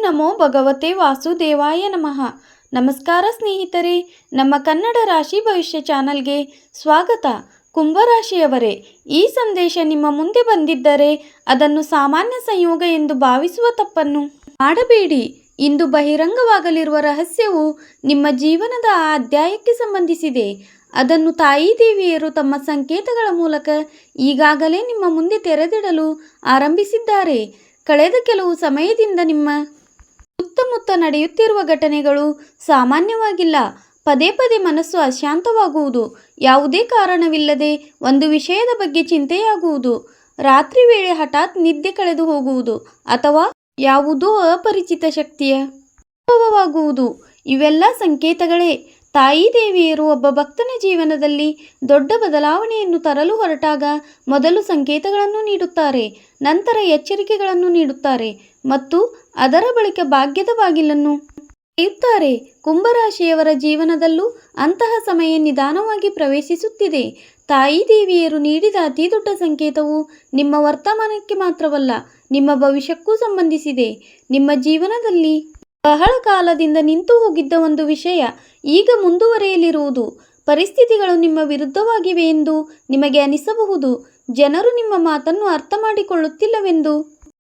ನಮೋ ಭಗವತೆ ವಾಸುದೇವಾಯ ನಮಃ. ನಮಸ್ಕಾರ ಸ್ನೇಹಿತರೆ, ನಮ್ಮ ಕನ್ನಡ ರಾಶಿ ಭವಿಷ್ಯ ಚಾನಲ್ಗೆ ಸ್ವಾಗತ. ಕುಂಭರಾಶಿಯವರೇ, ಈ ಸಂದೇಶ ನಿಮ್ಮ ಮುಂದೆ ಬಂದಿದ್ದರೆ ಅದನ್ನು ಸಾಮಾನ್ಯ ಸಂಯೋಗ ಎಂದು ಭಾವಿಸುವ ತಪ್ಪನ್ನು ಮಾಡಬೇಡಿ. ಇಂದು ಬಹಿರಂಗವಾಗಲಿರುವ ರಹಸ್ಯವು ನಿಮ್ಮ ಜೀವನದ ಆ ಅಧ್ಯಾಯಕ್ಕೆ ಸಂಬಂಧಿಸಿದೆ. ಅದನ್ನು ತಾಯಿ ದೇವಿಯರು ತಮ್ಮ ಸಂಕೇತಗಳ ಮೂಲಕ ಈಗಾಗಲೇ ನಿಮ್ಮ ಮುಂದೆ ತೆರೆದಿಡಲು ಆರಂಭಿಸಿದ್ದಾರೆ. ಕಳೆದ ಕೆಲವು ಸಮಯದಿಂದ ನಿಮ್ಮ ಸುತ್ತಮುತ್ತ ನಡೆಯುತ್ತಿರುವ ಘಟನೆಗಳು ಸಾಮಾನ್ಯವಾಗಿಲ್ಲ. ಪದೇ ಪದೇ ಮನಸ್ಸು ಅಶಾಂತವಾಗುವುದು, ಯಾವುದೇ ಕಾರಣವಿಲ್ಲದೆ ಒಂದು ವಿಷಯದ ಬಗ್ಗೆ ಚಿಂತೆಯಾಗುವುದು, ರಾತ್ರಿ ವೇಳೆ ಹಠಾತ್ ನಿದ್ದೆ ಕಳೆದು ಹೋಗುವುದು ಅಥವಾ ಯಾವುದೋ ಅಪರಿಚಿತ ಶಕ್ತಿಯ ಅನುಭವವಾಗುವುದು, ಇವೆಲ್ಲ ಸಂಕೇತಗಳೇ. ತಾಯಿ ದೇವಿಯರು ಒಬ್ಬ ಭಕ್ತನ ಜೀವನದಲ್ಲಿ ದೊಡ್ಡ ಬದಲಾವಣೆಯನ್ನು ತರಲು ಹೊರಟಾಗ ಮೊದಲು ಸಂಕೇತಗಳನ್ನು ನೀಡುತ್ತಾರೆ, ನಂತರ ಎಚ್ಚರಿಕೆಗಳನ್ನು ನೀಡುತ್ತಾರೆ ಮತ್ತು ಅದರ ಬಳಿಕ ಭಾಗ್ಯದ ಬಾಗಿಲನ್ನು ತೆರೆಯುತ್ತಾರೆ. ಕುಂಭರಾಶಿಯವರ ಜೀವನದಲ್ಲೂ ಅಂತಹ ಸಮಯ ನಿಧಾನವಾಗಿ ಪ್ರವೇಶಿಸುತ್ತಿದೆ. ತಾಯಿ ದೇವಿಯರು ನೀಡಿದ ಅತಿ ದೊಡ್ಡ ಸಂಕೇತವು ನಿಮ್ಮ ವರ್ತಮಾನಕ್ಕೆ ಮಾತ್ರವಲ್ಲ, ನಿಮ್ಮ ಭವಿಷ್ಯಕ್ಕೂ ಸಂಬಂಧಿಸಿದೆ. ನಿಮ್ಮ ಜೀವನದಲ್ಲಿ ಬಹಳ ಕಾಲದಿಂದ ನಿಂತು ಹೋಗಿದ್ದ ಒಂದು ವಿಷಯ ಈಗ ಮುಂದುವರಿಯಲಿರುವುದು. ಪರಿಸ್ಥಿತಿಗಳು ನಿಮ್ಮ ವಿರುದ್ಧವಾಗಿವೆ ಎಂದು ನಿಮಗೆ ಅನಿಸಬಹುದು. ಜನರು ನಿಮ್ಮ ಮಾತನ್ನು ಅರ್ಥ ಮಾಡಿಕೊಳ್ಳುತ್ತಿಲ್ಲವೆಂದು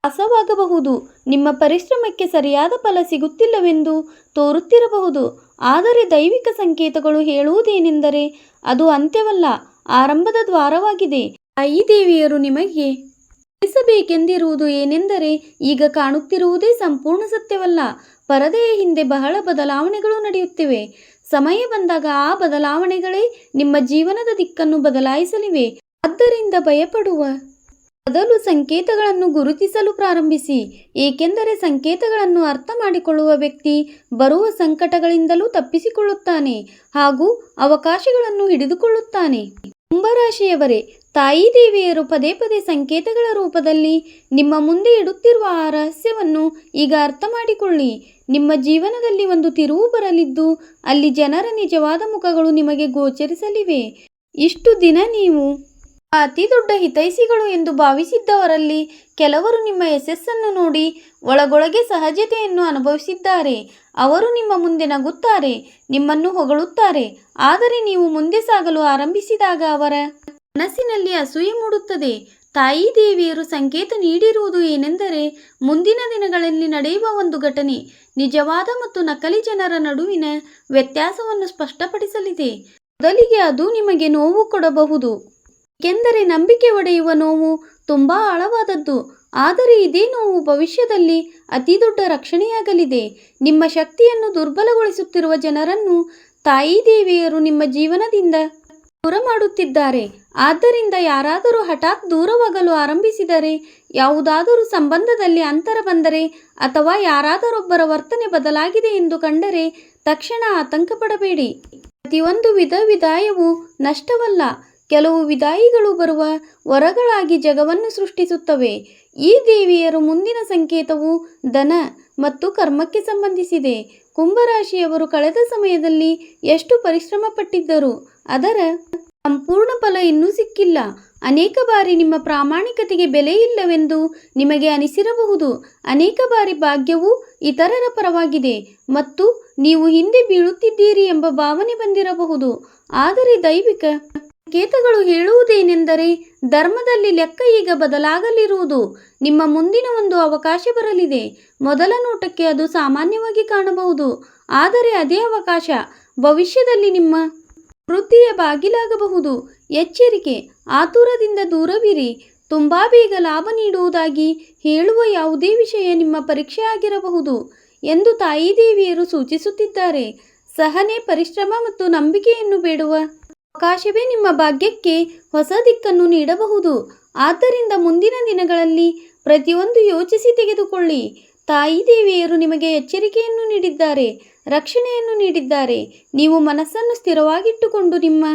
ಭಾಸವಾಗಬಹುದು. ನಿಮ್ಮ ಪರಿಶ್ರಮಕ್ಕೆ ಸರಿಯಾದ ಫಲ ಸಿಗುತ್ತಿಲ್ಲವೆಂದು ತೋರುತ್ತಿರಬಹುದು. ಆದರೆ ದೈವಿಕ ಸಂಕೇತಗಳು ಹೇಳುವುದೇನೆಂದರೆ ಅದು ಅಂತ್ಯವಲ್ಲ, ಆರಂಭದ ದ್ವಾರವಾಗಿದೆ. ತಾಯಿ ದೇವಿಯರು ನಿಮಗೆ ತಿಳಿಸಬೇಕೆಂದಿರುವುದು ಏನೆಂದರೆ, ಈಗ ಕಾಣುತ್ತಿರುವುದೇ ಸಂಪೂರ್ಣ ಸತ್ಯವಲ್ಲ. ಪರದೆಯ ಹಿಂದೆ ಬಹಳ ಬದಲಾವಣೆಗಳು ನಡೆಯುತ್ತಿವೆ. ಸಮಯ ಬಂದಾಗ ಆ ಬದಲಾವಣೆಗಳೇ ನಿಮ್ಮ ಜೀವನದ ದಿಕ್ಕನ್ನು ಬದಲಾಯಿಸಲಿವೆ. ಆದ್ದರಿಂದ ಭಯಪಡುವ ಬದಲು ಸಂಕೇತಗಳನ್ನು ಗುರುತಿಸಲು ಪ್ರಾರಂಭಿಸಿ, ಏಕೆಂದರೆ ಸಂಕೇತಗಳನ್ನು ಅರ್ಥ ಮಾಡಿಕೊಳ್ಳುವ ವ್ಯಕ್ತಿ ಬರುವ ಸಂಕಟಗಳಿಂದಲೂ ತಪ್ಪಿಸಿಕೊಳ್ಳುತ್ತಾನೆ ಹಾಗೂ ಅವಕಾಶಗಳನ್ನು ಹಿಡಿದುಕೊಳ್ಳುತ್ತಾನೆ. ಕುಂಭರಾಶಿಯವರೇ, ತಾಯಿ ದೇವಿಯರು ಪದೇ ಪದೇ ಸಂಕೇತಗಳ ರೂಪದಲ್ಲಿ ನಿಮ್ಮ ಮುಂದೆ ಇಡುತ್ತಿರುವ ಆ ರಹಸ್ಯವನ್ನು ಈಗ ಅರ್ಥ ಮಾಡಿಕೊಳ್ಳಿ. ನಿಮ್ಮ ಜೀವನದಲ್ಲಿ ಒಂದು ತಿರುವು ಬರಲಿದ್ದು, ಅಲ್ಲಿ ಜನರ ನಿಜವಾದ ಮುಖಗಳು ನಿಮಗೆ ಗೋಚರಿಸಲಿವೆ. ಇಷ್ಟು ದಿನ ನೀವು ಅತಿ ದೊಡ್ಡ ಹಿತೈಷಿಗಳು ಎಂದು ಭಾವಿಸಿದ್ದವರಲ್ಲಿ ಕೆಲವರು ನಿಮ್ಮ ಯಶಸ್ಸನ್ನು ನೋಡಿ ಒಳಗೊಳಗೆ ಸಹಜತೆಯನ್ನು ಅನುಭವಿಸಿದ್ದಾರೆ. ಅವರು ನಿಮ್ಮ ಮುಂದೆ ನಗುತ್ತಾರೆ, ನಿಮ್ಮನ್ನು ಹೊಗಳುತ್ತಾರೆ. ಆದರೆ ನೀವು ಮುಂದೆ ಸಾಗಲು ಆರಂಭಿಸಿದಾಗ ಅವರ ಮನಸ್ಸಿನಲ್ಲಿ ಅಸೂಯೆ ಮೂಡುತ್ತದೆ. ತಾಯಿ ದೇವಿಯರು ಸಂಕೇತ ನೀಡಿರುವುದು ಏನೆಂದರೆ, ಮುಂದಿನ ದಿನಗಳಲ್ಲಿ ನಡೆಯುವ ಒಂದು ಘಟನೆ ನಿಜವಾದ ಮತ್ತು ನಕಲಿ ಜನರ ನಡುವಿನ ವ್ಯತ್ಯಾಸವನ್ನು ಸ್ಪಷ್ಟಪಡಿಸಲಿದೆ. ಮೊದಲಿಗೆ ಅದು ನಿಮಗೆ ನೋವು ಕೊಡಬಹುದು, ಏಕೆಂದರೆ ನಂಬಿಕೆ ಒಡೆಯುವ ನೋವು ತುಂಬ ಆಳವಾದದ್ದು. ಆದರೆ ಇದೇ ನೋವು ಭವಿಷ್ಯದಲ್ಲಿ ಅತಿ ದೊಡ್ಡ ರಕ್ಷಣೆಯಾಗಲಿದೆ. ನಿಮ್ಮ ಶಕ್ತಿಯನ್ನು ದುರ್ಬಲಗೊಳಿಸುತ್ತಿರುವ ಜನರನ್ನು ತಾಯಿ ದೇವಿಯರು ನಿಮ್ಮ ಜೀವನದಿಂದ ದೂರ ಮಾಡುತ್ತಿದ್ದಾರೆ. ಆದ್ದರಿಂದ ಯಾರಾದರೂ ಹಠಾತ್ ದೂರವಾಗಲು ಆರಂಭಿಸಿದರೆ, ಯಾವುದಾದರೂ ಸಂಬಂಧದಲ್ಲಿ ಅಂತರ ಬಂದರೆ ಅಥವಾ ಯಾರಾದರೊಬ್ಬರ ವರ್ತನೆ ಬದಲಾಗಿದೆ ಎಂದು ಕಂಡರೆ ತಕ್ಷಣ ಆತಂಕ ಪಡಬೇಡಿ. ಪ್ರತಿಯೊಂದು ವಿದಾಯವೂ ನಷ್ಟವಲ್ಲ. ಕೆಲವು ವಿದಾಯಿಗಳು ಬರುವ ವರಗಳಾಗಿ ಜಗವನ್ನು ಸೃಷ್ಟಿಸುತ್ತವೆ. ಈ ದೇವಿಯರು ಮುಂದಿನ ಸಂಕೇತವು ಧನ ಮತ್ತು ಕರ್ಮಕ್ಕೆ ಸಂಬಂಧಿಸಿದೆ. ಕುಂಭರಾಶಿಯವರು ಕಳೆದ ಸಮಯದಲ್ಲಿ ಎಷ್ಟು ಪರಿಶ್ರಮ ಪಟ್ಟಿದ್ದರೂ ಅದರ ಸಂಪೂರ್ಣ ಫಲ ಇನ್ನೂ ಸಿಕ್ಕಿಲ್ಲ. ಅನೇಕ ಬಾರಿ ನಿಮ್ಮ ಪ್ರಾಮಾಣಿಕತೆಗೆ ಬೆಲೆ ಇಲ್ಲವೆಂದು ನಿಮಗೆ ಅನಿಸಿರಬಹುದು. ಅನೇಕ ಬಾರಿ ಭಾಗ್ಯವು ಇತರರ ಪರವಾಗಿದೆ ಮತ್ತು ನೀವು ಹಿಂದೆ ಬೀಳುತ್ತಿದ್ದೀರಿ ಎಂಬ ಭಾವನೆ ಬಂದಿರಬಹುದು. ಆದರೆ ದೈವಿಕ ಸಂಕೇತಗಳು ಹೇಳುವುದೇನೆಂದರೆ, ಧರ್ಮದಲ್ಲಿ ಲೆಕ್ಕ ಈಗ ಬದಲಾಗಲಿರುವುದು. ನಿಮ್ಮ ಮುಂದಿನ ಒಂದು ಅವಕಾಶ ಬರಲಿದೆ. ಮೊದಲ ನೋಟಕ್ಕೆ ಅದು ಸಾಮಾನ್ಯವಾಗಿ ಕಾಣಬಹುದು, ಆದರೆ ಅದೇ ಅವಕಾಶ ಭವಿಷ್ಯದಲ್ಲಿ ನಿಮ್ಮ ವೃದ್ಧಿಯ ಬಾಗಿಲಾಗಬಹುದು. ಎಚ್ಚರಿಕೆ, ಆತುರದಿಂದ ದೂರವಿರಿ. ತುಂಬ ಬೇಗ ಲಾಭ ನೀಡುವುದಾಗಿ ಹೇಳುವ ಯಾವುದೇ ವಿಷಯ ನಿಮ್ಮ ಪರೀಕ್ಷೆ ಆಗಿರಬಹುದು ಎಂದು ತಾಯಿ ದೇವಿಯರು ಸೂಚಿಸುತ್ತಿದ್ದಾರೆ. ಸಹನೆ, ಪರಿಶ್ರಮ ಮತ್ತು ನಂಬಿಕೆಯನ್ನು ಬೇಡುವ ಅವಕಾಶವೇ ನಿಮ್ಮ ಭಾಗ್ಯಕ್ಕೆ ಹೊಸ ದಿಕ್ಕನ್ನು ನೀಡಬಹುದು. ಆದ್ದರಿಂದ ಮುಂದಿನ ದಿನಗಳಲ್ಲಿ ಪ್ರತಿಯೊಂದು ಯೋಚಿಸಿ ತೆಗೆದುಕೊಳ್ಳಿ. ತಾಯಿ ದೇವಿಯರು ನಿಮಗೆ ಎಚ್ಚರಿಕೆಯನ್ನು ನೀಡಿದ್ದಾರೆ, ರಕ್ಷಣೆಯನ್ನು ನೀಡಿದ್ದಾರೆ. ನೀವು ಮನಸ್ಸನ್ನು ಸ್ಥಿರವಾಗಿಟ್ಟುಕೊಂಡು ನಿಮ್ಮ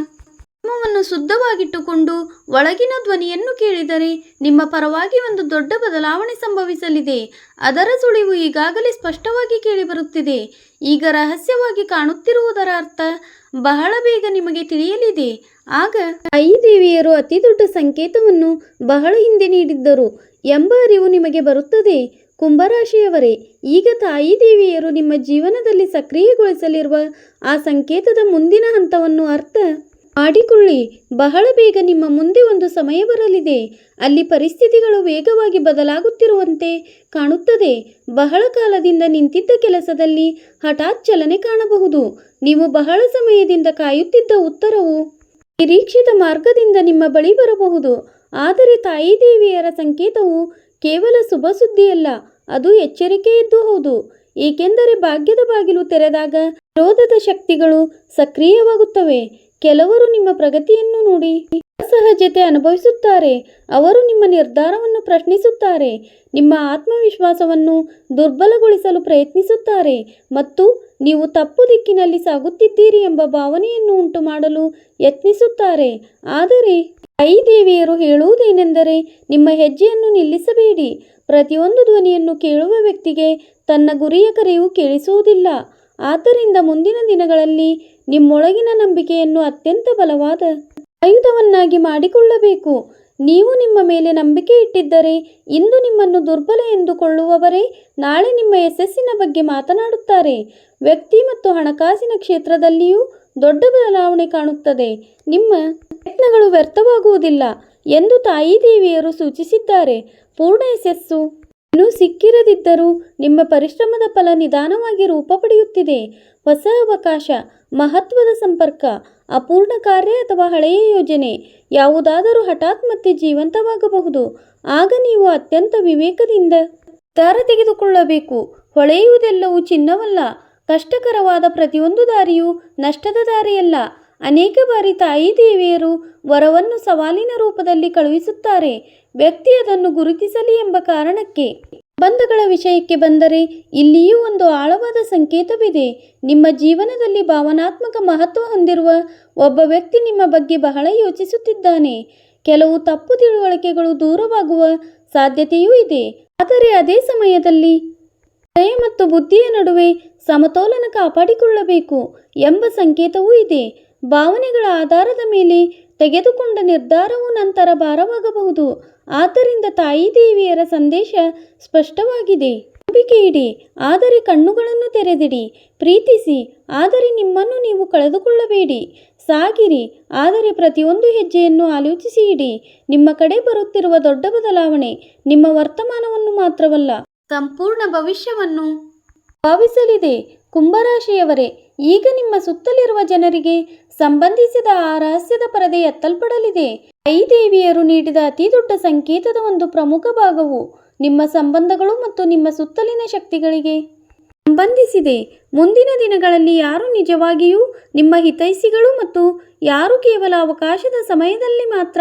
ಆತ್ಮವನ್ನು ಶುದ್ಧವಾಗಿಟ್ಟುಕೊಂಡು ಒಳಗಿನ ಧ್ವನಿಯನ್ನು ಕೇಳಿದರೆ ನಿಮ್ಮ ಪರವಾಗಿ ಒಂದು ದೊಡ್ಡ ಬದಲಾವಣೆ ಸಂಭವಿಸಲಿದೆ. ಅದರ ಸುಳಿವು ಈಗಾಗಲೇ ಸ್ಪಷ್ಟವಾಗಿ ಕೇಳಿಬರುತ್ತಿದೆ. ಈಗ ರಹಸ್ಯವಾಗಿ ಕಾಣುತ್ತಿರುವುದರ ಅರ್ಥ ಬಹಳ ಬೇಗ ನಿಮಗೆ ತಿಳಿಯಲಿದೆ. ಆಗ ತಾಯಿ ದೇವಿಯರು ಅತಿ ದೊಡ್ಡ ಸಂಕೇತವನ್ನು ಬಹಳ ಹಿಂದೆ ನೀಡಿದ್ದರು ಎಂಬ ಅರಿವು ನಿಮಗೆ ಬರುತ್ತದೆ. ಕುಂಭರಾಶಿಯವರೇ, ಈಗ ತಾಯಿ ದೇವಿಯರು ನಿಮ್ಮ ಜೀವನದಲ್ಲಿ ಸಕ್ರಿಯಗೊಳಿಸಲಿರುವ ಆ ಸಂಕೇತದ ಮುಂದಿನ ಹಂತವನ್ನು ಅರ್ಥ ಮಾಡಿಕೊಳ್ಳಿ. ಬಹಳ ಬೇಗ ನಿಮ್ಮ ಮುಂದೆ ಒಂದು ಸಮಯ ಬರಲಿದೆ. ಅಲ್ಲಿ ಪರಿಸ್ಥಿತಿಗಳು ವೇಗವಾಗಿ ಬದಲಾಗುತ್ತಿರುವಂತೆ ಕಾಣುತ್ತದೆ. ಬಹಳ ಕಾಲದಿಂದ ನಿಂತಿದ್ದ ಕೆಲಸದಲ್ಲಿ ಹಠಾತ್ ಚಲನೆ ಕಾಣಬಹುದು. ನೀವು ಬಹಳ ಸಮಯದಿಂದ ಕಾಯುತ್ತಿದ್ದ ಉತ್ತರವು ನಿರೀಕ್ಷಿತ ಮಾರ್ಗದಿಂದ ನಿಮ್ಮ ಬಳಿ ಬರಬಹುದು. ಆದರೆ ತಾಯಿ ದೇವಿಯರ ಸಂಕೇತವು ಕೇವಲ ಶುಭ ಸುದ್ದಿಯಲ್ಲ, ಅದು ಎಚ್ಚರಿಕೆಯದ್ದು ಹೌದು. ಏಕೆಂದರೆ ಭಾಗ್ಯದ ಬಾಗಿಲು ತೆರೆದಾಗ ವಿರೋಧದ ಶಕ್ತಿಗಳು ಸಕ್ರಿಯವಾಗುತ್ತವೆ. ಕೆಲವರು ನಿಮ್ಮ ಪ್ರಗತಿಯನ್ನು ನೋಡಿ ಅಸಹಜತೆ ಅನುಭವಿಸುತ್ತಾರೆ. ಅವರು ನಿಮ್ಮ ನಿರ್ಧಾರವನ್ನು ಪ್ರಶ್ನಿಸುತ್ತಾರೆ, ನಿಮ್ಮ ಆತ್ಮವಿಶ್ವಾಸವನ್ನು ದುರ್ಬಲಗೊಳಿಸಲು ಪ್ರಯತ್ನಿಸುತ್ತಾರೆ ಮತ್ತು ನೀವು ತಪ್ಪು ದಿಕ್ಕಿನಲ್ಲಿ ಸಾಗುತ್ತಿದ್ದೀರಿ ಎಂಬ ಭಾವನೆಯನ್ನು ಉಂಟು ಮಾಡಲು ಯತ್ನಿಸುತ್ತಾರೆ. ಆದರೆ ತಾಯಿ ದೇವಿಯರು ಹೇಳುವುದೇನೆಂದರೆ, ನಿಮ್ಮ ಹೆಜ್ಜೆಯನ್ನು ನಿಲ್ಲಿಸಬೇಡಿ. ಪ್ರತಿಯೊಂದು ಧ್ವನಿಯನ್ನು ಕೇಳುವ ವ್ಯಕ್ತಿಗೆ ತನ್ನ ಗುರಿಯ ಕರೆಯು ಕೇಳಿಸುವುದಿಲ್ಲ. ಆದ್ದರಿಂದ ಮುಂದಿನ ದಿನಗಳಲ್ಲಿ ನಿಮ್ಮೊಳಗಿನ ನಂಬಿಕೆಯನ್ನು ಅತ್ಯಂತ ಬಲವಾದ ಆಯುಧವನ್ನಾಗಿ ಮಾಡಿಕೊಳ್ಳಬೇಕು. ನೀವು ನಿಮ್ಮ ಮೇಲೆ ನಂಬಿಕೆ ಇಟ್ಟಿದ್ದರೆ ಇಂದು ನಿಮ್ಮನ್ನು ದುರ್ಬಲ ಎಂದುಕೊಳ್ಳುವವರೇ ನಾಳೆ ನಿಮ್ಮ ಯಶಸ್ಸಿನ ಬಗ್ಗೆ ಮಾತನಾಡುತ್ತಾರೆ. ವ್ಯಕ್ತಿ ಮತ್ತು ಹಣಕಾಸಿನ ಕ್ಷೇತ್ರದಲ್ಲಿಯೂ ದೊಡ್ಡ ಬದಲಾವಣೆ ಕಾಣುತ್ತದೆ. ನಿಮ್ಮ ಪ್ರಯತ್ನಗಳು ವ್ಯರ್ಥವಾಗುವುದಿಲ್ಲ ಎಂದು ತಾಯಿ ದೇವಿಯರು ಸೂಚಿಸಿದ್ದಾರೆ. ಪೂರ್ಣ ಯಶಸ್ಸು ಇನ್ನೂ ಸಿಕ್ಕಿರದಿದ್ದರೂ ನಿಮ್ಮ ಪರಿಶ್ರಮದ ಫಲ ನಿಧಾನವಾಗಿ ರೂಪ ಪಡೆಯುತ್ತಿದೆ. ಹೊಸ ಅವಕಾಶ, ಮಹತ್ವದ ಸಂಪರ್ಕ, ಅಪೂರ್ಣ ಕಾರ್ಯ ಅಥವಾ ಹಳೆಯ ಯೋಜನೆ ಯಾವುದಾದರೂ ಹಠಾತ್ ಮತ್ತೆ ಜೀವಂತವಾಗಬಹುದು. ಆಗ ನೀವು ಅತ್ಯಂತ ವಿವೇಕದಿಂದ ನಿರ್ಧಾರ ತೆಗೆದುಕೊಳ್ಳಬೇಕು. ಹೊಳೆಯುವುದೆಲ್ಲವೂ ಚಿನ್ನವಲ್ಲ. ಕಷ್ಟಕರವಾದ ಪ್ರತಿಯೊಂದು ದಾರಿಯೂ ನಷ್ಟದ ದಾರಿಯಲ್ಲ. ಅನೇಕ ಬಾರಿ ತಾಯಿ ದೇವಿಯರು ವರವನ್ನು ಸವಾಲಿನ ರೂಪದಲ್ಲಿ ಕಳುಹಿಸುತ್ತಾರೆ. ವ್ಯಕ್ತಿ ಅದನ್ನು ಗುರುತಿಸಲಿ ಎಂಬ ಕಾರಣಕ್ಕೆ. ಸಂಬಂಧಗಳ ವಿಷಯಕ್ಕೆ ಬಂದರೆ ಇಲ್ಲಿಯೂ ಒಂದು ಆಳವಾದ ಸಂಕೇತವಿದೆ. ನಿಮ್ಮ ಜೀವನದಲ್ಲಿ ಭಾವನಾತ್ಮಕ ಮಹತ್ವ ಹೊಂದಿರುವ ಒಬ್ಬ ವ್ಯಕ್ತಿ ನಿಮ್ಮ ಬಗ್ಗೆ ಬಹಳ ಯೋಚಿಸುತ್ತಿದ್ದಾನೆ. ಕೆಲವು ತಪ್ಪು ತಿಳುವಳಿಕೆಗಳು ದೂರವಾಗುವ ಸಾಧ್ಯತೆಯೂ ಇದೆ. ಆದರೆ ಅದೇ ಸಮಯದಲ್ಲಿ ಹೃದಯ ಮತ್ತು ಬುದ್ಧಿಯ ನಡುವೆ ಸಮತೋಲನ ಕಾಪಾಡಿಕೊಳ್ಳಬೇಕು ಎಂಬ ಸಂಕೇತವೂ ಇದೆ. ಭಾವನೆಗಳ ಆಧಾರದ ಮೇಲೆ ತೆಗೆದುಕೊಂಡ ನಿರ್ಧಾರವು ನಂತರ ಭಾರವಾಗಬಹುದು. ಆದ್ದರಿಂದ ತಾಯಿ ದೇವಿಯರ ಸಂದೇಶ ಸ್ಪಷ್ಟವಾಗಿದೆ. ನಂಬಿಕೆ ಇಡಿ, ಆದರೆ ಕಣ್ಣುಗಳನ್ನು ತೆರೆದಿಡಿ. ಪ್ರೀತಿಸಿ, ಆದರೆ ನಿಮ್ಮನ್ನು ನೀವು ಕಳೆದುಕೊಳ್ಳಬೇಡಿ. ಸಾಗಿರಿ, ಆದರೆ ಪ್ರತಿಯೊಂದು ಹೆಜ್ಜೆಯನ್ನು ಆಲೋಚಿಸಿ ಇಡಿ. ನಿಮ್ಮ ಕಡೆ ಬರುತ್ತಿರುವ ದೊಡ್ಡ ಬದಲಾವಣೆ ನಿಮ್ಮ ವರ್ತಮಾನವನ್ನು ಮಾತ್ರವಲ್ಲ, ಸಂಪೂರ್ಣ ಭವಿಷ್ಯವನ್ನು ಭಾವಿಸಲಿದೆ. ಕುಂಭರಾಶಿಯವರೇ, ಈಗ ನಿಮ್ಮ ಸುತ್ತಲಿರುವ ಜನರಿಗೆ ಸಂಬಂಧಿಸಿದ ಆ ರಹಸ್ಯದ ಪರದೆ ಎತ್ತಲ್ಪಡಲಿದೆ. ತಾಯಿ ದೇವಿಯರು ನೀಡಿದ ಅತಿ ದೊಡ್ಡ ಸಂಕೇತದ ಒಂದು ಪ್ರಮುಖ ಭಾಗವು ನಿಮ್ಮ ಸಂಬಂಧಗಳು ಮತ್ತು ನಿಮ್ಮ ಸುತ್ತಲಿನ ಶಕ್ತಿಗಳಿಗೆ ಸಂಬಂಧಿಸಿದೆ. ಮುಂದಿನ ದಿನಗಳಲ್ಲಿ ಯಾರು ನಿಜವಾಗಿಯೂ ನಿಮ್ಮ ಹಿತೈಷಿಗಳು ಮತ್ತು ಯಾರು ಕೇವಲ ಅವಕಾಶದ ಸಮಯದಲ್ಲಿ ಮಾತ್ರ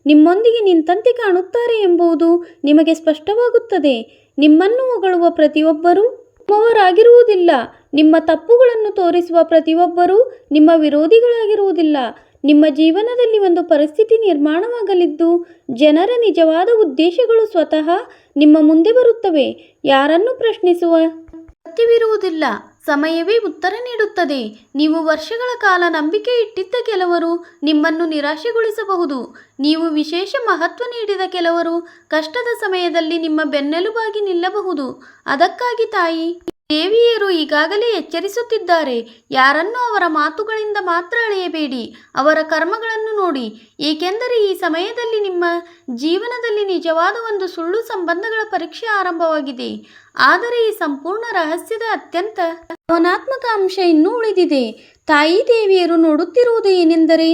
ನಿಮ್ಮೊಂದಿಗೆ ನಿಂತಂತೆ ಕಾಣುತ್ತಾರೆ ಎಂಬುದು ನಿಮಗೆ ಸ್ಪಷ್ಟವಾಗುತ್ತದೆ. ನಿಮ್ಮನ್ನು ಹೊಗಳುವ ಪ್ರತಿಯೊಬ್ಬರೂ ನಿಮ್ಮವರಾಗಿರುವುದಿಲ್ಲ. ನಿಮ್ಮ ತಪ್ಪುಗಳನ್ನು ತೋರಿಸುವ ಪ್ರತಿಯೊಬ್ಬರೂ ನಿಮ್ಮ ವಿರೋಧಿಗಳಾಗಿರುವುದಿಲ್ಲ. ನಿಮ್ಮ ಜೀವನದಲ್ಲಿ ಒಂದು ಪರಿಸ್ಥಿತಿ ನಿರ್ಮಾಣವಾಗಲಿದ್ದು, ಜನರ ನಿಜವಾದ ಉದ್ದೇಶಗಳು ಸ್ವತಃ ನಿಮ್ಮ ಮುಂದೆ ಬರುತ್ತವೆ. ಯಾರನ್ನು ಪ್ರಶ್ನಿಸುವ ಅಗತ್ಯವಿರುವುದಿಲ್ಲ. ಸಮಯವೇ ಉತ್ತರ ನೀಡುತ್ತದೆ. ನೀವು ವರ್ಷಗಳ ಕಾಲ ನಂಬಿಕೆ ಇಟ್ಟಿದ್ದ ಕೆಲವರು ನಿಮ್ಮನ್ನು ನಿರಾಶೆಗೊಳಿಸಬಹುದು. ನೀವು ವಿಶೇಷ ಮಹತ್ವ ನೀಡಿದ ಕೆಲವರು ಕಷ್ಟದ ಸಮಯದಲ್ಲಿ ನಿಮ್ಮ ಬೆನ್ನೆಲುಬಾಗಿ ನಿಲ್ಲಬಹುದು. ಅದಕ್ಕಾಗಿ ತಾಯಿ ದೇವಿಯರು ಈಗಾಗಲೇ ಎಚ್ಚರಿಸುತ್ತಿದ್ದಾರೆ. ಯಾರನ್ನೂ ಅವರ ಮಾತುಗಳಿಂದ ಮಾತ್ರ ಅಳೆಯಬೇಡಿ, ಅವರ ಕರ್ಮಗಳನ್ನು ನೋಡಿ. ಏಕೆಂದರೆ ಈ ಸಮಯದಲ್ಲಿ ನಿಮ್ಮ ಜೀವನದಲ್ಲಿ ನಿಜವಾದ ಒಂದು ಸುಳ್ಳು ಸಂಬಂಧಗಳ ಪರೀಕ್ಷೆ ಆರಂಭವಾಗಿದೆ. ಆದರೆ ಈ ಸಂಪೂರ್ಣ ರಹಸ್ಯದ ಅತ್ಯಂತ ಭಾವನಾತ್ಮಕ ಅಂಶ ಇನ್ನೂ ಉಳಿದಿದೆ. ತಾಯಿ ದೇವಿಯರು ನೋಡುತ್ತಿರುವುದು ಏನೆಂದರೆ,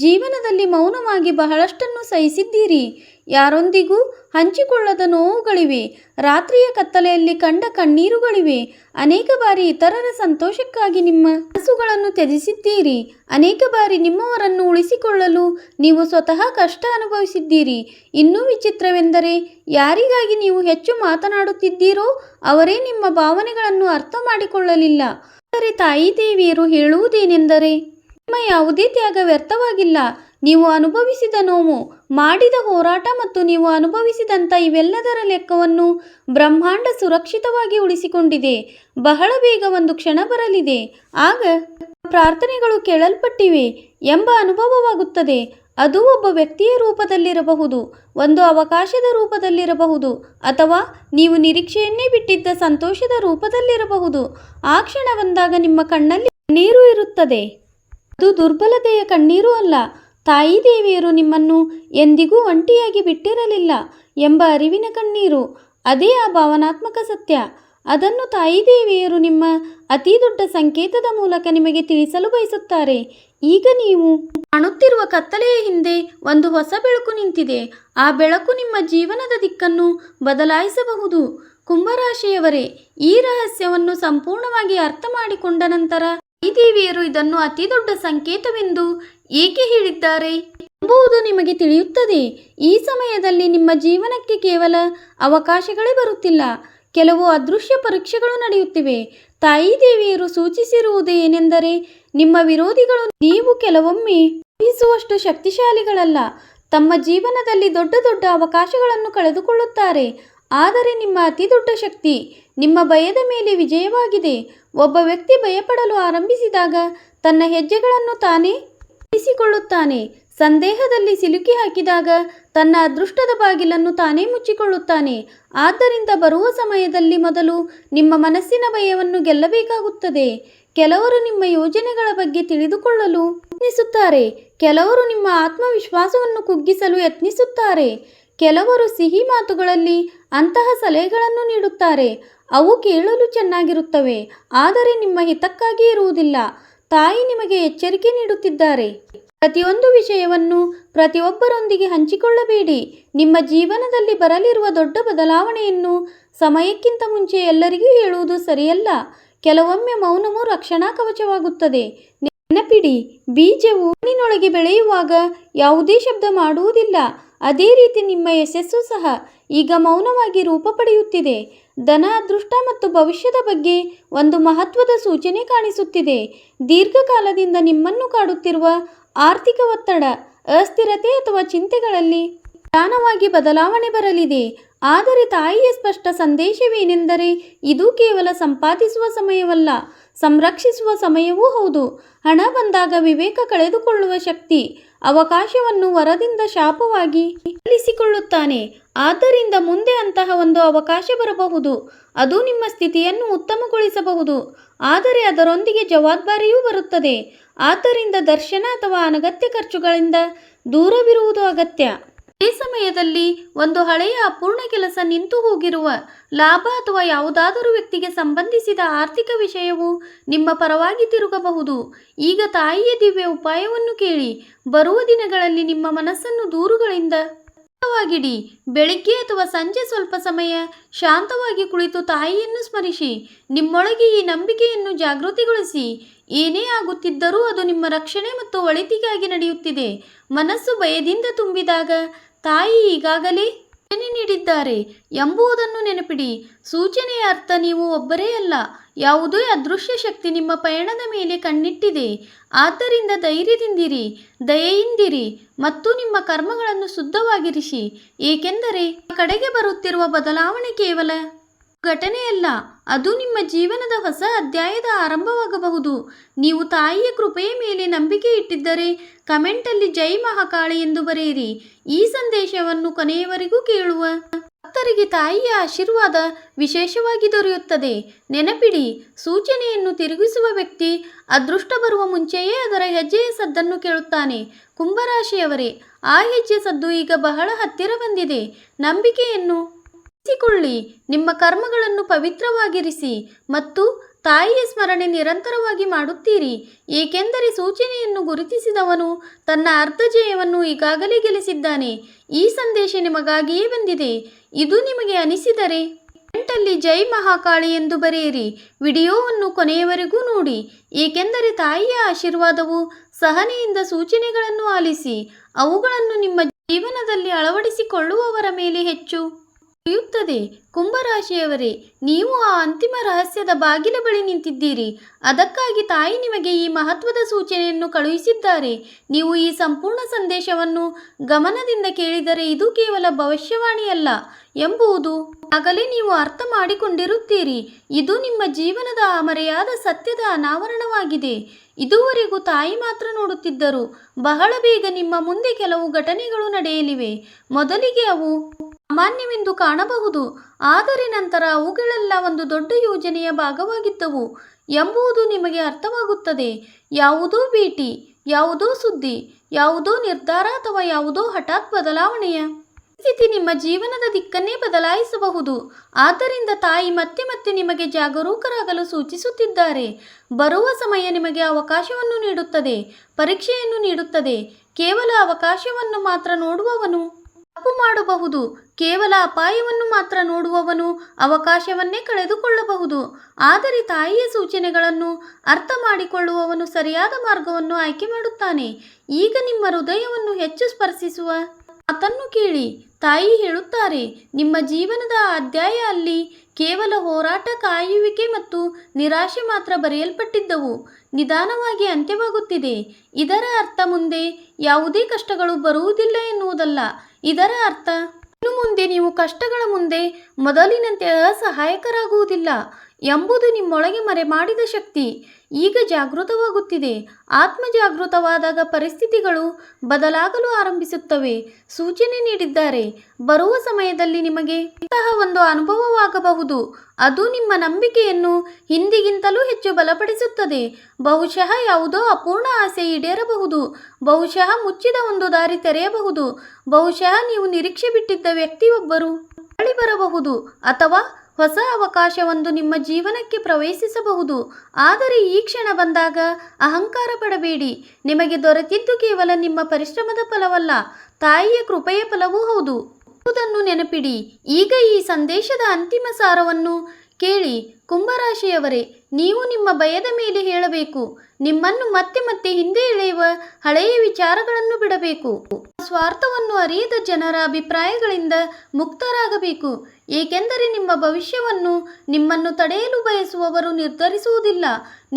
ಜೀವನದಲ್ಲಿ ಮೌನವಾಗಿ ಬಹಳಷ್ಟನ್ನು ಸಹಿಸಿದ್ದೀರಿ. ಯಾರೊಂದಿಗೂ ಹಂಚಿಕೊಳ್ಳದ ನೋವುಗಳಿವೆ. ರಾತ್ರಿಯ ಕತ್ತಲೆಯಲ್ಲಿ ಕಂಡ ಕಣ್ಣೀರುಗಳಿವೆ. ಅನೇಕ ಬಾರಿ ಇತರರ ಸಂತೋಷಕ್ಕಾಗಿ ನಿಮ್ಮ ಕನಸುಗಳನ್ನು ತ್ಯಜಿಸಿದ್ದೀರಿ. ಅನೇಕ ಬಾರಿ ನಿಮ್ಮವರನ್ನು ಉಳಿಸಿಕೊಳ್ಳಲು ನೀವು ಸ್ವತಃ ಕಷ್ಟ ಅನುಭವಿಸಿದ್ದೀರಿ. ಇನ್ನೂ ವಿಚಿತ್ರವೆಂದರೆ, ಯಾರಿಗಾಗಿ ನೀವು ಹೆಚ್ಚು ಮಾತನಾಡುತ್ತಿದ್ದೀರೋ ಅವರೇ ನಿಮ್ಮ ಭಾವನೆಗಳನ್ನು ಅರ್ಥ ಮಾಡಿಕೊಳ್ಳಲಿಲ್ಲ. ಆದರೆ ತಾಯಿ ದೇವಿಯರು ಹೇಳುವುದೇನೆಂದರೆ, ನಿಮ್ಮ ಯಾವುದೇ ತ್ಯಾಗ ವ್ಯರ್ಥವಾಗಿಲ್ಲ. ನೀವು ಅನುಭವಿಸಿದ ನೋವು, ಮಾಡಿದ ಹೋರಾಟ ಮತ್ತು ನೀವು ಅನುಭವಿಸಿದಂಥ ಇವೆಲ್ಲದರ ಲೆಕ್ಕವನ್ನು ಬ್ರಹ್ಮಾಂಡ ಸುರಕ್ಷಿತವಾಗಿ ಉಳಿಸಿಕೊಂಡಿದೆ. ಬಹಳ ಬೇಗ ಒಂದು ಕ್ಷಣ ಬರಲಿದೆ, ಆಗ ಪ್ರಾರ್ಥನೆಗಳು ಕೇಳಲ್ಪಟ್ಟಿವೆ ಎಂಬ ಅನುಭವವಾಗುತ್ತದೆ. ಅದು ಒಬ್ಬ ವ್ಯಕ್ತಿಯ ರೂಪದಲ್ಲಿರಬಹುದು, ಒಂದು ಅವಕಾಶದ ರೂಪದಲ್ಲಿರಬಹುದು ಅಥವಾ ನೀವು ನಿರೀಕ್ಷೆಯನ್ನೇ ಬಿಟ್ಟಿದ್ದ ಸಂತೋಷದ ರೂಪದಲ್ಲಿರಬಹುದು. ಆ ಕ್ಷಣ ಬಂದಾಗ ನಿಮ್ಮ ಕಣ್ಣಲ್ಲಿ ಕಣ್ಣೀರು ಇರುತ್ತದೆ. ಅದು ದುರ್ಬಲತೆಯ ಕಣ್ಣೀರು ಅಲ್ಲ. ತಾಯಿ ದೇವಿಯರು ನಿಮ್ಮನ್ನು ಎಂದಿಗೂ ಒಂಟಿಯಾಗಿ ಬಿಟ್ಟಿರಲಿಲ್ಲ ಎಂಬ ಅರಿವಿನ ಕಣ್ಣೀರು. ಅದೇ ಆ ಭಾವನಾತ್ಮಕ ಸತ್ಯ. ಅದನ್ನು ತಾಯಿ ದೇವಿಯರು ನಿಮ್ಮ ಅತಿ ದೊಡ್ಡ ಸಂಕೇತದ ಮೂಲಕ ನಿಮಗೆ ತಿಳಿಸಲು ಬಯಸುತ್ತಾರೆ. ಈಗ ನೀವು ಕಾಣುತ್ತಿರುವ ಕತ್ತಲೆಯ ಹಿಂದೆ ಒಂದು ಹೊಸ ಬೆಳಕು ನಿಂತಿದೆ. ಆ ಬೆಳಕು ನಿಮ್ಮ ಜೀವನದ ದಿಕ್ಕನ್ನು ಬದಲಾಯಿಸಬಹುದು. ಕುಂಭರಾಶಿಯವರೇ, ಈ ರಹಸ್ಯವನ್ನು ಸಂಪೂರ್ಣವಾಗಿ ಅರ್ಥ ಮಾಡಿಕೊಂಡ ನಂತರ ತಾಯಿ ದೇವಿಯರು ಇದನ್ನು ಅತಿ ದೊಡ್ಡ ಸಂಕೇತವೆಂದು ಏಕೆ ಹೇಳಿದ್ದಾರೆ ಎಂಬುದು ನಿಮಗೆ ತಿಳಿಯುತ್ತದೆ. ಈ ಸಮಯದಲ್ಲಿ ನಿಮ್ಮ ಜೀವನಕ್ಕೆ ಕೇವಲ ಅವಕಾಶಗಳೇ ಬರುತ್ತಿಲ್ಲ, ಕೆಲವು ಅದೃಶ್ಯ ಪರೀಕ್ಷೆಗಳು ನಡೆಯುತ್ತಿವೆ. ತಾಯಿ ದೇವಿಯರು ಸೂಚಿಸಿರುವುದು ಏನೆಂದರೆ, ನಿಮ್ಮ ವಿರೋಧಿಗಳು ನೀವು ಕೆಲವೊಮ್ಮೆ ಊಹಿಸುವಷ್ಟು ಶಕ್ತಿಶಾಲಿಗಳಲ್ಲ. ತಮ್ಮ ಜೀವನದಲ್ಲಿ ದೊಡ್ಡ ದೊಡ್ಡ ಅವಕಾಶಗಳನ್ನು ಕಳೆದುಕೊಳ್ಳುತ್ತಾರೆ. ಆದರೆ ನಿಮ್ಮ ಅತಿ ದೊಡ್ಡ ಶಕ್ತಿ ನಿಮ್ಮ ಭಯದ ಮೇಲೆ ವಿಜಯವಾಗಿದೆ. ಒಬ್ಬ ವ್ಯಕ್ತಿ ಭಯಪಡಲು ಆರಂಭಿಸಿದಾಗ ತನ್ನ ಹೆಜ್ಜೆಗಳನ್ನು ತಾನೇ ಇರಿಸಿಕೊಳ್ಳುತ್ತಾನೆ. ಸಂದೇಹದಲ್ಲಿ ಸಿಲುಕಿ ಹಾಕಿದಾಗ ತನ್ನ ಅದೃಷ್ಟದ ಬಾಗಿಲನ್ನು ತಾನೇ ಮುಚ್ಚಿಕೊಳ್ಳುತ್ತಾನೆ. ಆದ್ದರಿಂದ ಬರುವ ಸಮಯದಲ್ಲಿ ಮೊದಲು ನಿಮ್ಮ ಮನಸ್ಸಿನ ಭಯವನ್ನು ಗೆಲ್ಲಬೇಕಾಗುತ್ತದೆ. ಕೆಲವರು ನಿಮ್ಮ ಯೋಜನೆಗಳ ಬಗ್ಗೆ ತಿಳಿದುಕೊಳ್ಳಲು ಯತ್ನಿಸುತ್ತಾರೆ. ಕೆಲವರು ನಿಮ್ಮ ಆತ್ಮವಿಶ್ವಾಸವನ್ನು ಕುಗ್ಗಿಸಲು ಯತ್ನಿಸುತ್ತಾರೆ. ಕೆಲವರು ಸಿಹಿ ಮಾತುಗಳಲ್ಲಿ ಅಂತಹ ಸಲಹೆಗಳನ್ನು ನೀಡುತ್ತಾರೆ. ಅವು ಕೇಳಲು ಚೆನ್ನಾಗಿರುತ್ತವೆ, ಆದರೆ ನಿಮ್ಮ ಹಿತಕ್ಕಾಗಿ ಇರುವುದಿಲ್ಲ. ತಾಯಿ ನಿಮಗೆ ಎಚ್ಚರಿಕೆ ನೀಡುತ್ತಿದ್ದಾರೆ. ಪ್ರತಿಯೊಂದು ವಿಷಯವನ್ನು ಪ್ರತಿಯೊಬ್ಬರೊಂದಿಗೆ ಹಂಚಿಕೊಳ್ಳಬೇಡಿ. ನಿಮ್ಮ ಜೀವನದಲ್ಲಿ ಬರಲಿರುವ ದೊಡ್ಡ ಬದಲಾವಣೆಯನ್ನು ಸಮಯಕ್ಕಿಂತ ಮುಂಚೆ ಎಲ್ಲರಿಗೂ ಹೇಳುವುದು ಸರಿಯಲ್ಲ. ಕೆಲವೊಮ್ಮೆ ಮೌನವು ರಕ್ಷಣಾ ಕವಚವಾಗುತ್ತದೆ. ನೆನಪಿಡಿ, ಬೀಜವು ಮಣ್ಣಿನೊಳಗೆ ಬೆಳೆಯುವಾಗ ಯಾವುದೇ ಶಬ್ದ ಮಾಡುವುದಿಲ್ಲ. ಅದೇ ರೀತಿ ನಿಮ್ಮ ಯಶಸ್ಸು ಸಹ ಈಗ ಮೌನವಾಗಿ ರೂಪ ಪಡೆಯುತ್ತಿದೆ. ಧನ, ಅದೃಷ್ಟ ಮತ್ತು ಭವಿಷ್ಯದ ಬಗ್ಗೆ ಒಂದು ಮಹತ್ವದ ಸೂಚನೆ ಕಾಣಿಸುತ್ತಿದೆ. ದೀರ್ಘಕಾಲದಿಂದ ನಿಮ್ಮನ್ನು ಕಾಡುತ್ತಿರುವ ಆರ್ಥಿಕ ಒತ್ತಡ, ಅಸ್ಥಿರತೆ ಅಥವಾ ಚಿಂತೆಗಳಲ್ಲಿ ನಿಧಾನವಾಗಿ ಬದಲಾವಣೆ ಬರಲಿದೆ. ಆದರೆ ತಾಯಿಯ ಸ್ಪಷ್ಟ ಸಂದೇಶವೇನೆಂದರೆ, ಇದು ಕೇವಲ ಸಂಪಾದಿಸುವ ಸಮಯವಲ್ಲ, ಸಂರಕ್ಷಿಸುವ ಸಮಯವೂ ಹೌದು. ಹಣ ಬಂದಾಗ ವಿವೇಕ ಕಳೆದುಕೊಳ್ಳುವ ಶಕ್ತಿ ಅವಕಾಶವನ್ನು ವರದಿಂದ ಶಾಪವಾಗಿ ಬದಲಿಸಿಕೊಳ್ಳುತ್ತಾನೆ. ಆದ್ದರಿಂದ ಮುಂದೆ ಅಂತಹ ಒಂದು ಅವಕಾಶ ಬರಬಹುದು. ಅದು ನಿಮ್ಮ ಸ್ಥಿತಿಯನ್ನು ಉತ್ತಮಗೊಳಿಸಬಹುದು, ಆದರೆ ಅದರೊಂದಿಗೆ ಜವಾಬ್ದಾರಿಯೂ ಬರುತ್ತದೆ. ಆದ್ದರಿಂದ ದರ್ಶನ ಅಥವಾ ಅನಗತ್ಯ ಖರ್ಚುಗಳಿಂದ ದೂರವಿರುವುದು ಅಗತ್ಯ. ಅದೇ ಸಮಯದಲ್ಲಿ ಒಂದು ಹಳೆಯ ಅಪೂರ್ಣ ಕೆಲಸ, ನಿಂತು ಹೋಗಿರುವ ಲಾಭ ಅಥವಾ ಯಾವುದಾದರೂ ವ್ಯಕ್ತಿಗೆ ಸಂಬಂಧಿಸಿದ ಆರ್ಥಿಕ ವಿಷಯವು ನಿಮ್ಮ ಪರವಾಗಿ ತಿರುಗಬಹುದು. ಈಗ ತಾಯಿಯ ದಿವ್ಯ ಉಪಾಯವನ್ನು ಕೇಳಿ. ಬರುವ ದಿನಗಳಲ್ಲಿ ನಿಮ್ಮ ಮನಸ್ಸನ್ನು ದೂರುಗಳಿಂದ ಮುಕ್ತವಾಗಿಡಿ. ಬೆಳಿಗ್ಗೆ ಅಥವಾ ಸಂಜೆ ಸ್ವಲ್ಪ ಸಮಯ ಶಾಂತವಾಗಿ ಕುಳಿತು ತಾಯಿಯನ್ನು ಸ್ಮರಿಸಿ. ನಿಮ್ಮೊಳಗೆ ಈ ನಂಬಿಕೆಯನ್ನು ಜಾಗೃತಿಗೊಳಿಸಿ. ಏನೇ ಆಗುತ್ತಿದ್ದರೂ ಅದು ನಿಮ್ಮ ರಕ್ಷಣೆ ಮತ್ತು ಒಳಿತಿಗಾಗಿ ನಡೆಯುತ್ತಿದೆ. ಮನಸ್ಸು ಭಯದಿಂದ ತುಂಬಿದಾಗ ತಾಯಿ ಈಗಾಗಲೇ ಸೂಚನೆ ನೀಡಿದ್ದಾರೆ ಎಂಬುದನ್ನು ನೆನಪಿಡಿ. ಸೂಚನೆಯ ಅರ್ಥ ನೀವು ಒಬ್ಬರೇ ಅಲ್ಲ, ಯಾವುದೇ ಅದೃಶ್ಯ ಶಕ್ತಿ ನಿಮ್ಮ ಪಯಣದ ಮೇಲೆ ಕಣ್ಣಿಟ್ಟಿದೆ. ಆದ್ದರಿಂದ ಧೈರ್ಯದಿಂದಿರಿ, ದಯೆಯಿಂದಿರಿ ಮತ್ತು ನಿಮ್ಮ ಕರ್ಮಗಳನ್ನು ಶುದ್ಧವಾಗಿರಿಸಿ. ಏಕೆಂದರೆ ಕಡೆಗೆ ಬರುತ್ತಿರುವ ಬದಲಾವಣೆ ಕೇವಲ ಘಟನೆಯಲ್ಲ, ಅದು ನಿಮ್ಮ ಜೀವನದ ಹೊಸ ಅಧ್ಯಾಯದ ಆರಂಭವಾಗಬಹುದು. ನೀವು ತಾಯಿಯ ಕೃಪೆಯ ಮೇಲೆ ನಂಬಿಕೆ ಇಟ್ಟಿದ್ದರೆ ಕಮೆಂಟಲ್ಲಿ ಜೈ ಮಹಾಕಾಳಿ ಎಂದು ಬರೆಯಿರಿ. ಈ ಸಂದೇಶವನ್ನು ಕೊನೆಯವರೆಗೂ ಕೇಳುವ ಭಕ್ತರಿಗೆ ತಾಯಿಯ ಆಶೀರ್ವಾದ ವಿಶೇಷವಾಗಿ ದೊರೆಯುತ್ತದೆ. ನೆನಪಿಡಿ, ಸೂಚನೆಯನ್ನು ತಿರುಗಿಸುವ ವ್ಯಕ್ತಿ ಅದೃಷ್ಟ ಬರುವ ಮುಂಚೆಯೇ ಅದರ ಹೆಜ್ಜೆಯ ಸದ್ದನ್ನು ಕೇಳುತ್ತಾನೆ. ಕುಂಭರಾಶಿಯವರೇ, ಆ ಹೆಜ್ಜೆ ಸದ್ದು ಈಗ ಬಹಳ ಹತ್ತಿರ ಬಂದಿದೆ. ನಂಬಿಕೆಯನ್ನು ಕೊಳ್ಳಿ, ನಿಮ್ಮ ಕರ್ಮಗಳನ್ನು ಪವಿತ್ರವಾಗಿರಿಸಿ ಮತ್ತು ತಾಯಿಯ ಸ್ಮರಣೆ ನಿರಂತರವಾಗಿ ಮಾಡುತ್ತೀರಿ. ಏಕೆಂದರೆ ಸೂಚನೆಯನ್ನು ಗುರುತಿಸಿದವನು ತನ್ನ ಅರ್ಧ ಜಯವನ್ನು ಈಗಾಗಲೇ ಗೆಲ್ಲಿಸಿದ್ದಾನೆ. ಈ ಸಂದೇಶ ನಿಮಗಾಗಿಯೇ ಬಂದಿದೆ. ಇದು ನಿಮಗೆ ಅನಿಸಿದರೆ ಕಮೆಂಟಲ್ಲಿ ಜೈ ಮಹಾಕಾಳಿ ಎಂದು ಬರೆಯಿರಿ. ವಿಡಿಯೋವನ್ನು ಕೊನೆಯವರೆಗೂ ನೋಡಿ, ಏಕೆಂದರೆ ತಾಯಿಯ ಆಶೀರ್ವಾದವು ಸಹನೆಯಿಂದ ಸೂಚನೆಗಳನ್ನು ಆಲಿಸಿ ಅವುಗಳನ್ನು ನಿಮ್ಮ ಜೀವನದಲ್ಲಿ ಅಳವಡಿಸಿಕೊಳ್ಳುವವರ ಮೇಲೆ ಹೆಚ್ಚು ತಿಳಿಯುತ್ತದೆ. ಕುಂಭರಾಶಿಯವರೇ, ನೀವು ಆ ಅಂತಿಮ ರಹಸ್ಯದ ಬಾಗಿಲ ಬಳಿ ನಿಂತಿದ್ದೀರಿ. ಅದಕ್ಕಾಗಿ ತಾಯಿ ನಿಮಗೆ ಈ ಮಹತ್ವದ ಸೂಚನೆಯನ್ನು ಕಳುಹಿಸಿದ್ದಾರೆ. ನೀವು ಈ ಸಂಪೂರ್ಣ ಸಂದೇಶವನ್ನು ಗಮನದಿಂದ ಕೇಳಿದರೆ ಇದು ಕೇವಲ ಭವಿಷ್ಯವಾಣಿಯಲ್ಲ ಎಂಬುದು ಆಗಲೇ ನೀವು ಅರ್ಥ ಮಾಡಿಕೊಂಡಿರುತ್ತೀರಿ. ಇದು ನಿಮ್ಮ ಜೀವನದ ಮರೆಯಾದ ಸತ್ಯದ ಅನಾವರಣವಾಗಿದೆ. ಇದುವರೆಗೂ ತಾಯಿ ಮಾತ್ರ ನೋಡುತ್ತಿದ್ದರು. ಬಹಳ ಬೇಗ ನಿಮ್ಮ ಮುಂದೆ ಕೆಲವು ಘಟನೆಗಳು ನಡೆಯಲಿವೆ. ಮೊದಲಿಗೆ ಅವು ಸಾಮಾನ್ಯವೆಂದು ಕಾಣಬಹುದು, ಆದರೆ ನಂತರ ಅವುಗಳೆಲ್ಲ ಒಂದು ದೊಡ್ಡ ಯೋಜನೆಯ ಭಾಗವಾಗಿದ್ದವು ಎಂಬುದು ನಿಮಗೆ ಅರ್ಥವಾಗುತ್ತದೆ. ಯಾವುದೋ ಭೇಟಿ, ಯಾವುದೋ ಸುದ್ದಿ, ಯಾವುದೋ ನಿರ್ಧಾರ ಅಥವಾ ಯಾವುದೋ ಹಠಾತ್ ಬದಲಾವಣೆಯ ಸ್ಥಿತಿ ನಿಮ್ಮ ಜೀವನದ ದಿಕ್ಕನ್ನೇ ಬದಲಾಯಿಸಬಹುದು. ಆದ್ದರಿಂದ ತಾಯಿ ಮತ್ತೆ ಮತ್ತೆ ನಿಮಗೆ ಜಾಗರೂಕರಾಗಲು ಸೂಚಿಸುತ್ತಿದ್ದಾರೆ. ಬರುವ ಸಮಯ ನಿಮಗೆ ಅವಕಾಶವನ್ನು ನೀಡುತ್ತದೆ, ಪರೀಕ್ಷೆಯನ್ನು ನೀಡುತ್ತದೆ. ಕೇವಲ ಅವಕಾಶವನ್ನು ಮಾತ್ರ ನೋಡುವವನು ತಪ್ಪು ಮಾಡಬಹುದು. ಕೇವಲ ಅಪಾಯವನ್ನು ಮಾತ್ರ ನೋಡುವವನು ಅವಕಾಶವನ್ನೇ ಕಳೆದುಕೊಳ್ಳಬಹುದು. ಆದರೆ ತಾಯಿಯ ಸೂಚನೆಗಳನ್ನು ಅರ್ಥ ಮಾಡಿಕೊಳ್ಳುವವನು ಸರಿಯಾದ ಮಾರ್ಗವನ್ನು ಆಯ್ಕೆ ಮಾಡುತ್ತಾನೆ. ಈಗ ನಿಮ್ಮ ಹೃದಯವನ್ನು ಹೆಚ್ಚು ಸ್ಪರ್ಶಿಸುವ ಮಾತನ್ನು ಕೇಳಿ. ತಾಯಿ ಹೇಳುತ್ತಾರೆ, ನಿಮ್ಮ ಜೀವನದ ಅಧ್ಯಾಯ ಅಲ್ಲಿ ಕೇವಲ ಹೋರಾಟ, ಕಾಯುವಿಕೆ ಮತ್ತು ನಿರಾಶೆ ಮಾತ್ರ ಬರೆಯಲ್ಪಟ್ಟಿದ್ದವು. ನಿಧಾನವಾಗಿ ಅಂತ್ಯವಾಗುತ್ತಿದೆ. ಇದರ ಅರ್ಥ ಮುಂದೆ ಯಾವುದೇ ಕಷ್ಟಗಳು ಬರುವುದಿಲ್ಲ ಎನ್ನುವುದಲ್ಲ. ಇದರ ಅರ್ಥ ಇನ್ನು ಮುಂದೆ ನೀವು ಕಷ್ಟಗಳ ಮುಂದೆ ಮೊದಲಿನಂತೆ ಅಸಹಾಯಕರಾಗುವುದಿಲ್ಲ ಎಂಬುದು. ನಿಮ್ಮೊಳಗೆ ಮರೆಮಾಡಿದ ಶಕ್ತಿ ಈಗ ಜಾಗೃತವಾಗುತ್ತಿದೆ. ಆತ್ಮ ಜಾಗೃತವಾದಾಗ ಪರಿಸ್ಥಿತಿಗಳು ಬದಲಾಗಲು ಆರಂಭಿಸುತ್ತವೆ. ಸೂಚನೆ ನೀಡಿದ್ದಾರೆ, ಬರುವ ಸಮಯದಲ್ಲಿ ನಿಮಗೆ ಇಂತಹ ಒಂದು ಅನುಭವವಾಗಬಹುದು. ಅದು ನಿಮ್ಮ ನಂಬಿಕೆಯನ್ನು ಹಿಂದಿಗಿಂತಲೂ ಹೆಚ್ಚು ಬಲಪಡಿಸುತ್ತದೆ. ಬಹುಶಃ ಯಾವುದೋ ಅಪೂರ್ಣ ಆಸೆ ಈಡೇರಬಹುದು. ಬಹುಶಃ ಮುಚ್ಚಿದ ಒಂದು ದಾರಿ ತೆರೆಯಬಹುದು. ಬಹುಶಃ ನೀವು ನಿರೀಕ್ಷೆ ಬಿಟ್ಟಿದ್ದ ವ್ಯಕ್ತಿಯೊಬ್ಬರು ಮರಳಿ ಬರಬಹುದು, ಅಥವಾ ಹೊಸ ಅವಕಾಶವೊಂದು ನಿಮ್ಮ ಜೀವನಕ್ಕೆ ಪ್ರವೇಶಿಸಬಹುದು. ಆದರೆ ಈ ಕ್ಷಣ ಬಂದಾಗ ಅಹಂಕಾರ ಪಡಬೇಡಿ. ನಿಮಗೆ ದೊರೆತಿದ್ದು ಕೇವಲ ನಿಮ್ಮ ಪರಿಶ್ರಮದ ಫಲವಲ್ಲ, ತಾಯಿಯ ಕೃಪೆಯ ಫಲವೂ ಹೌದು ಎಂಬುದನ್ನು ನೆನಪಿಡಿ. ಈಗ ಈ ಸಂದೇಶದ ಅಂತಿಮ ಸಾರವನ್ನು ಕೇಳಿ. ಕುಂಭರಾಶಿಯವರೇ, ನೀವು ನಿಮ್ಮ ಭಯದ ಮೇಲೆ ಹೇಳಬೇಕು. ನಿಮ್ಮನ್ನು ಮತ್ತೆ ಮತ್ತೆ ಹಿಂದೆ ಎಳೆಯುವ ಹಳೆಯ ವಿಚಾರಗಳನ್ನು ಬಿಡಬೇಕು. ಸ್ವಾರ್ಥವನ್ನು ಅರಿಯದ ಜನರ ಅಭಿಪ್ರಾಯಗಳಿಂದ ಮುಕ್ತರಾಗಬೇಕು. ಏಕೆಂದರೆ ನಿಮ್ಮ ಭವಿಷ್ಯವನ್ನು ನಿಮ್ಮನ್ನು ತಡೆಯಲು ಬಯಸುವವರು ನಿರ್ಧರಿಸುವುದಿಲ್ಲ.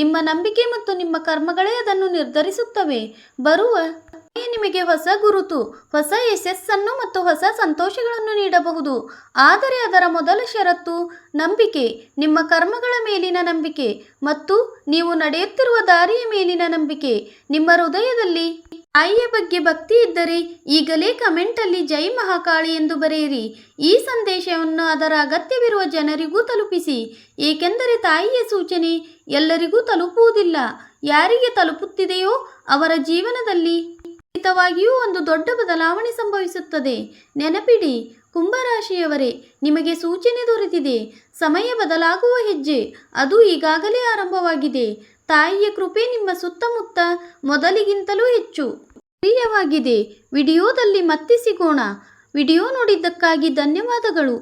ನಿಮ್ಮ ನಂಬಿಕೆ ಮತ್ತು ನಿಮ್ಮ ಕರ್ಮಗಳೇ ಅದನ್ನು ನಿರ್ಧರಿಸುತ್ತವೆ. ಬರುವ ನಿಮಗೆ ಹೊಸ ಗುರುತು, ಹೊಸ ಯಶಸ್ಸನ್ನು ಮತ್ತು ಹೊಸ ಸಂತೋಷಗಳನ್ನು ನೀಡಬಹುದು. ಆದರೆ ಅದರ ಮೊದಲ ಷರತ್ತು ನಂಬಿಕೆ. ನಿಮ್ಮ ಕರ್ಮಗಳ ಮೇಲಿನ ನಂಬಿಕೆ ಮತ್ತು ನೀವು ನಡೆಯುತ್ತಿರುವ ದಾರಿಯ ಮೇಲಿನ ನಂಬಿಕೆ. ನಿಮ್ಮ ಹೃದಯದಲ್ಲಿ ತಾಯಿಯ ಬಗ್ಗೆ ಭಕ್ತಿ ಇದ್ದರೆ ಈಗಲೇ ಕಮೆಂಟಲ್ಲಿ ಜೈ ಮಹಾಕಾಳಿ ಎಂದು ಬರೆಯಿರಿ. ಈ ಸಂದೇಶವನ್ನು ಅದರ ಅಗತ್ಯವಿರುವ ಜನರಿಗೂ ತಲುಪಿಸಿ. ಏಕೆಂದರೆ ತಾಯಿಯ ಸೂಚನೆ ಎಲ್ಲರಿಗೂ ತಲುಪುವುದಿಲ್ಲ. ಯಾರಿಗೆ ತಲುಪುತ್ತಿದೆಯೋ ಅವರ ಜೀವನದಲ್ಲಿ ಖಂಡಿತವಾಗಿಯೂ ಒಂದು ದೊಡ್ಡ ಬದಲಾವಣೆ ಸಂಭವಿಸುತ್ತದೆ. ನೆನಪಿಡಿ ಕುಂಭರಾಶಿಯವರೇ, ನಿಮಗೆ ಸೂಚನೆ ದೊರೆತಿದೆ. ಸಮಯ ಬದಲಾಗುವ ಹೆಜ್ಜೆ ಅದು ಈಗಾಗಲೇ ಆರಂಭವಾಗಿದೆ. ತಾಯಿಯ ಕೃಪೆ ನಿಮ್ಮ ಸುತ್ತಮುತ್ತ ಮೊದಲಿಗಿಂತಲೂ ಹೆಚ್ಚು ಪ್ರಿಯವಾಗಿದೆ. ವಿಡಿಯೋದಲ್ಲಿ ಮತ್ತೆ ಸಿಗೋಣ. ವಿಡಿಯೋ ನೋಡಿದ್ದಕ್ಕಾಗಿ ಧನ್ಯವಾದಗಳು.